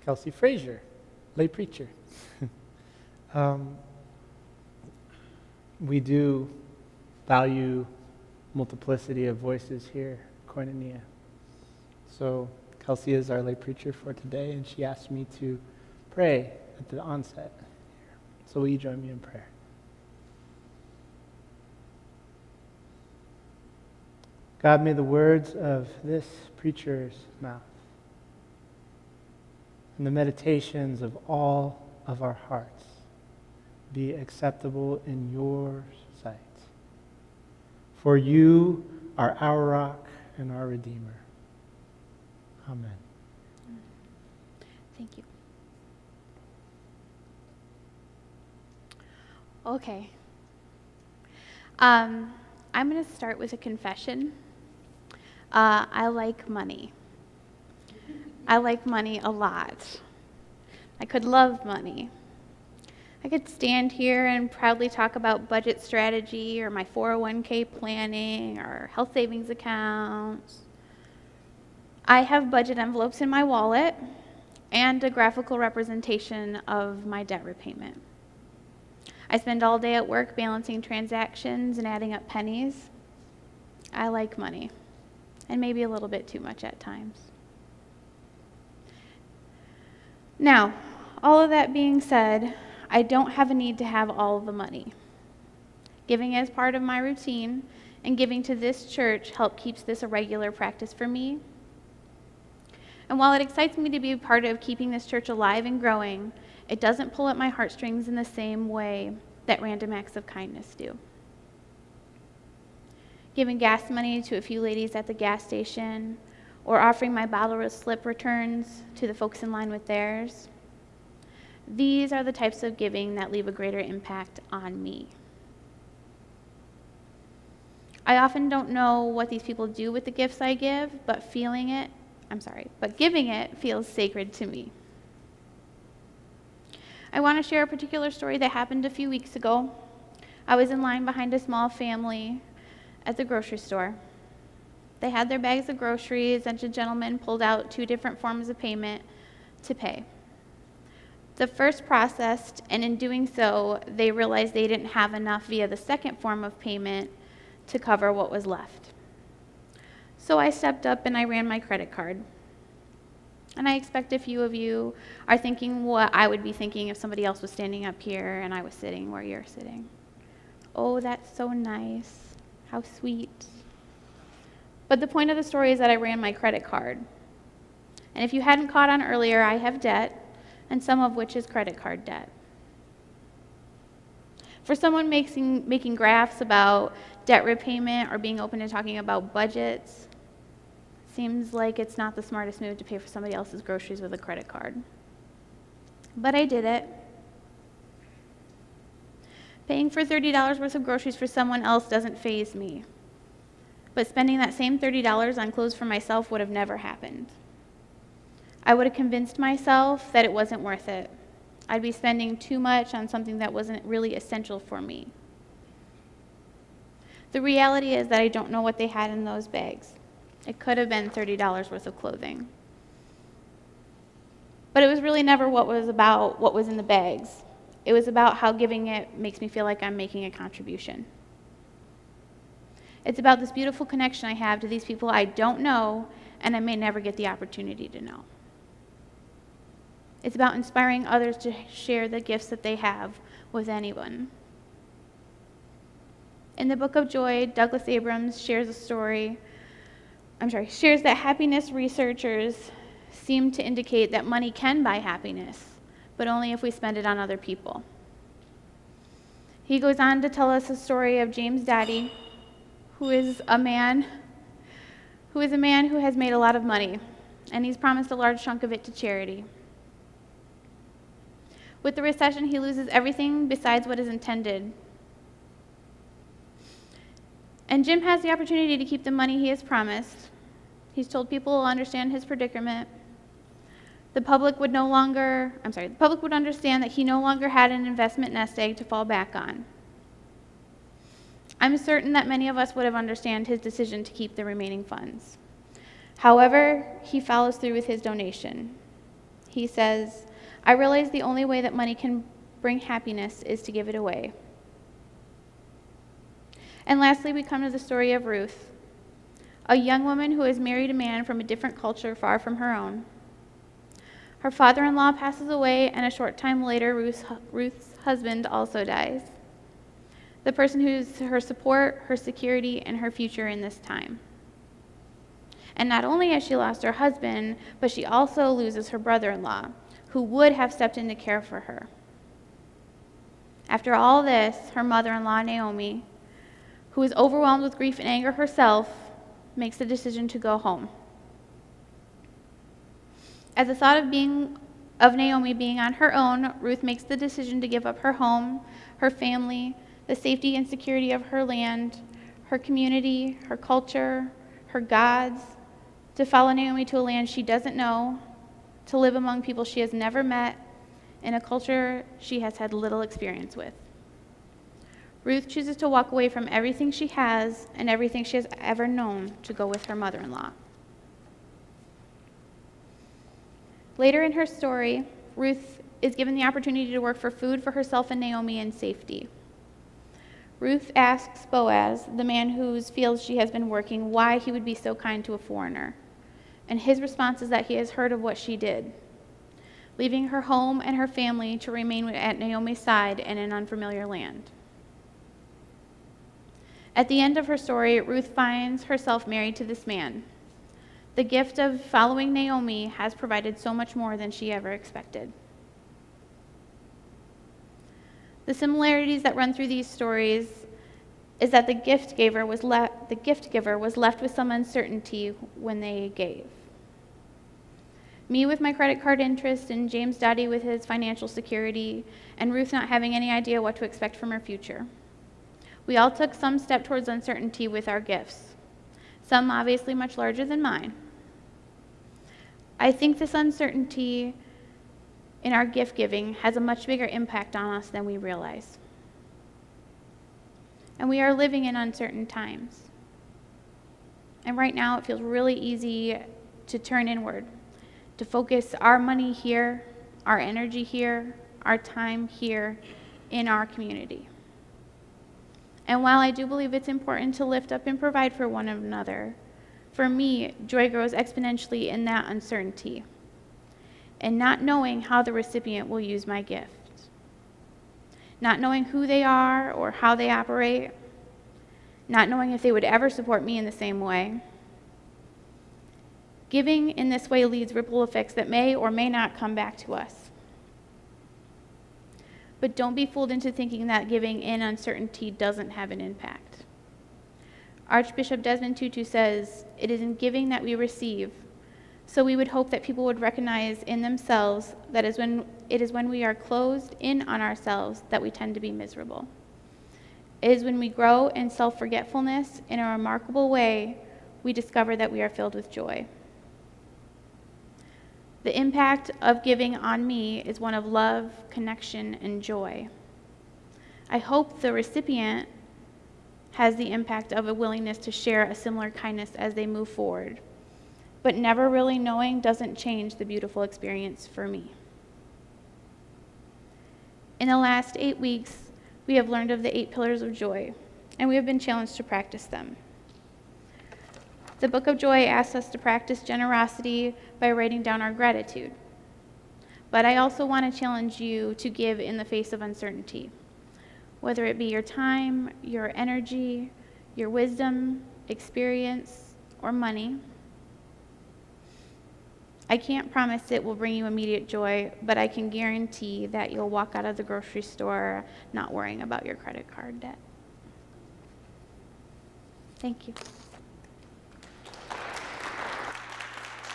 Kelsea Frazier, lay preacher. We do value multiplicity of voices here, Koinonia. So Kelsea is our lay preacher for today, and she asked me to pray at the onset. So will you join me in prayer? God, may the words of this preacher's mouth and the meditations of all of our hearts be acceptable in your sight. For you are our rock and our Redeemer. Amen. Thank you. Okay. I'm going to start with a confession. I like money. I like money a lot. I could love money. I could stand here and proudly talk about budget strategy or my 401k planning or health savings accounts. I have budget envelopes in my wallet and a graphical representation of my debt repayment. I spend all day at work balancing transactions and adding up pennies. I like money, and maybe a little bit too much at times. Now, all of that being said, I don't have a need to have all of the money. Giving as part of my routine and giving to this church help keeps this a regular practice for me. And while it excites me to be a part of keeping this church alive and growing, it doesn't pull at my heartstrings in the same way that random acts of kindness do. Giving gas money to a few ladies at the gas station, or offering my bottle slip returns to the folks in line with theirs. These are the types of giving that leave a greater impact on me. I often don't know what these people do with the gifts I give, but giving it feels sacred to me. I want to share a particular story that happened a few weeks ago. I was in line behind a small family at the grocery store. They had their bags of groceries, and a gentleman pulled out 2 different forms of payment to pay. The first processed, and in doing so, they realized they didn't have enough via the second form of payment to cover what was left. So I stepped up and I ran my credit card. And I expect a few of you are thinking what I would be thinking if somebody else was standing up here and I was sitting where you're sitting. Oh, that's so nice. How sweet. But the point of the story is that I ran my credit card. And if you hadn't caught on earlier, I have debt, and some of which is credit card debt. For someone making graphs about debt repayment or being open to talking about budgets, seems like it's not the smartest move to pay for somebody else's groceries with a credit card. But I did it. Paying for $30 worth of groceries for someone else doesn't faze me. But spending that same $30 on clothes for myself would have never happened. I would have convinced myself that it wasn't worth it. I'd be spending too much on something that wasn't really essential for me. The reality is that I don't know what they had in those bags. It could have been $30 worth of clothing. But it was really never what was in the bags. It was about how giving it makes me feel like I'm making a contribution. It's about this beautiful connection I have to these people I don't know and I may never get the opportunity to know. It's about inspiring others to share the gifts that they have with anyone. In the book of Joy, Douglas Abrams shares that happiness researchers seem to indicate that money can buy happiness, but only if we spend it on other people. He goes on to tell us a story of James Daddy, who is a man who has made a lot of money, and he's promised a large chunk of it to charity. With the recession, he loses everything besides what is intended. And Jim has the opportunity to keep the money he has promised. He's told people will understand his predicament. The public would understand that he no longer had an investment nest egg to fall back on. I'm certain that many of us would have understood his decision to keep the remaining funds. However, he follows through with his donation. he says, "I realize the only way that money can bring happiness is to give it away." And lastly, we come to the story of Ruth, a young woman who has married a man from a different culture far from her own. Her father-in-law passes away, and a short time later, Ruth's husband also dies. The person who's her support, her security, and her future in this time. And not only has she lost her husband, but she also loses her brother-in-law, who would have stepped in to care for her. After all this, her mother-in-law, Naomi, who is overwhelmed with grief and anger herself, makes the decision to go home. At the thought of Naomi being on her own, Ruth makes the decision to give up her home, her family, the safety and security of her land, her community, her culture, her gods, to follow Naomi to a land she doesn't know, to live among people she has never met, in a culture she has had little experience with. Ruth chooses to walk away from everything she has and everything she has ever known to go with her mother-in-law. Later in her story, Ruth is given the opportunity to work for food for herself and Naomi in safety. Ruth asks Boaz, the man whose fields she has been working, why he would be so kind to a foreigner. And his response is that he has heard of what she did, leaving her home and her family to remain at Naomi's side in an unfamiliar land. At the end of her story, Ruth finds herself married to this man. The gift of following Naomi has provided so much more than she ever expected. The similarities that run through these stories is that the gift giver was left with some uncertainty when they gave. Me with my credit card interest, and James Dottie with his financial security, and Ruth not having any idea what to expect from her future. We all took some step towards uncertainty with our gifts, some obviously much larger than mine. I think this uncertainty in our gift giving has a much bigger impact on us than we realize. And we are living in uncertain times. And right now it feels really easy to turn inward, to focus our money here, our energy here, our time here in our community. And while I do believe it's important to lift up and provide for one another, for me, joy grows exponentially in that uncertainty, and not knowing how the recipient will use my gift, not knowing who they are or how they operate, not knowing if they would ever support me in the same way. Giving in this way leads ripple effects that may or may not come back to us. But don't be fooled into thinking that giving in uncertainty doesn't have an impact. Archbishop Desmond Tutu says, "It is in giving that we receive." So we would hope that people would recognize in themselves that it is when we are closed in on ourselves that we tend to be miserable. It is when we grow in self-forgetfulness in a remarkable way, we discover that we are filled with joy. The impact of giving on me is one of love, connection, and joy. I hope the recipient has the impact of a willingness to share a similar kindness as they move forward. But never really knowing doesn't change the beautiful experience for me. In the last 8 weeks, we have learned of the 8 pillars of joy, and we have been challenged to practice them. The Book of Joy asks us to practice generosity by writing down our gratitude. But I also want to challenge you to give in the face of uncertainty, whether it be your time, your energy, your wisdom, experience, or money. I can't promise it will bring you immediate joy, but I can guarantee that you'll walk out of the grocery store not worrying about your credit card debt. Thank you.